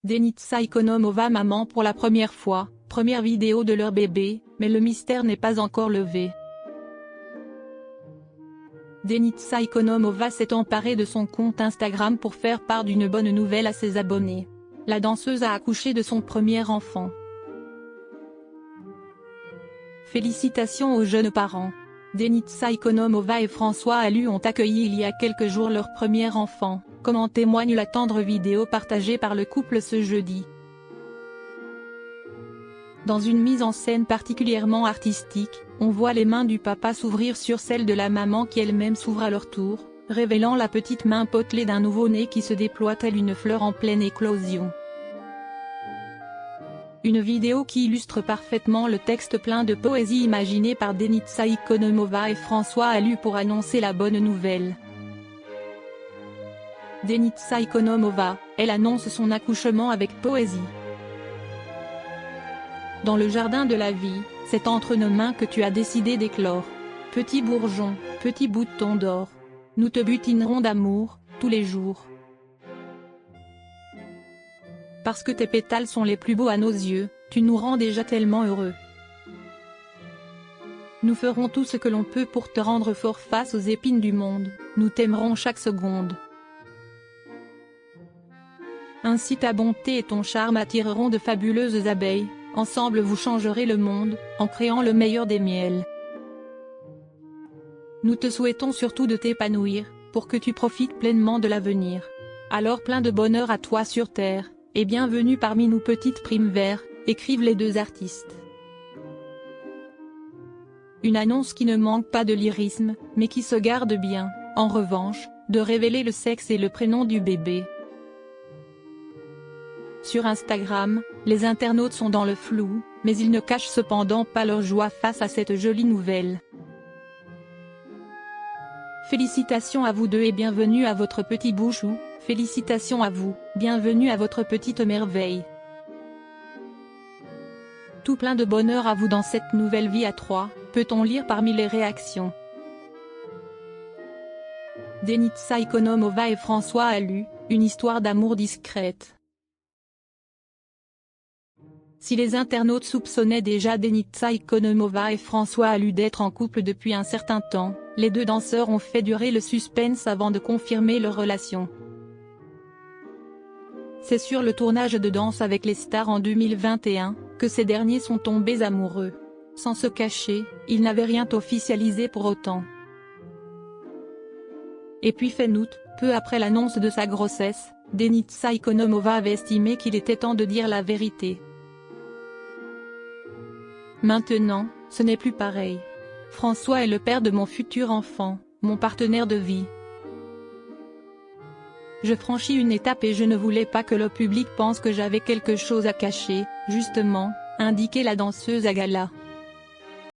Denitsa Ikonomova maman pour la première fois, première vidéo de leur bébé, mais le mystère n'est pas encore levé. Denitsa Ikonomova s'est emparée de son compte Instagram pour faire part d'une bonne nouvelle à ses abonnés. La danseuse a accouché de son premier enfant. Félicitations aux jeunes parents. Denitsa Ikonomova et François Allu ont accueilli il y a quelques jours leur premier enfant, comme en témoigne la tendre vidéo partagée par le couple ce jeudi. Dans une mise en scène particulièrement artistique, on voit les mains du papa s'ouvrir sur celles de la maman qui elle-même s'ouvre à leur tour, révélant la petite main potelée d'un nouveau-né qui se déploie telle une fleur en pleine éclosion. Une vidéo qui illustre parfaitement le texte plein de poésie imaginé par Denitsa Ikonomova et François Allu pour annoncer la bonne nouvelle. Denitsa Ikonomova, elle annonce son accouchement avec poésie. Dans le jardin de la vie, c'est entre nos mains que tu as décidé d'éclore. Petit bourgeon, petit bouton d'or. Nous te butinerons d'amour, tous les jours. Parce que tes pétales sont les plus beaux à nos yeux, tu nous rends déjà tellement heureux. Nous ferons tout ce que l'on peut pour te rendre fort face aux épines du monde, nous t'aimerons chaque seconde. Ainsi ta bonté et ton charme attireront de fabuleuses abeilles, ensemble vous changerez le monde, en créant le meilleur des miels. Nous te souhaitons surtout de t'épanouir, pour que tu profites pleinement de l'avenir. Alors plein de bonheur à toi sur terre, et bienvenue parmi nous petites primes verts, écrivent les deux artistes. Une annonce qui ne manque pas de lyrisme, mais qui se garde bien, en revanche, de révéler le sexe et le prénom du bébé. Sur Instagram, les internautes sont dans le flou, mais ils ne cachent cependant pas leur joie face à cette jolie nouvelle. Félicitations à vous deux et bienvenue à votre petit bouchou, félicitations à vous, bienvenue à votre petite merveille. Tout plein de bonheur à vous dans cette nouvelle vie à trois, peut-on lire parmi les réactions. Denitsa Ikonomova et François Allu, une histoire d'amour discrète. Si les internautes soupçonnaient déjà Denitsa Ikonomova et François Allu d'être en couple depuis un certain temps, les deux danseurs ont fait durer le suspense avant de confirmer leur relation. C'est sur le tournage de Danse avec les stars en 2021, que ces derniers sont tombés amoureux. Sans se cacher, ils n'avaient rien officialisé pour autant. Et puis fin août, peu après l'annonce de sa grossesse, Denitsa Ikonomova avait estimé qu'il était temps de dire la vérité. Maintenant, ce n'est plus pareil. François est le père de mon futur enfant, mon partenaire de vie. Je franchis une étape et je ne voulais pas que le public pense que j'avais quelque chose à cacher, justement, indiquait la danseuse à gala.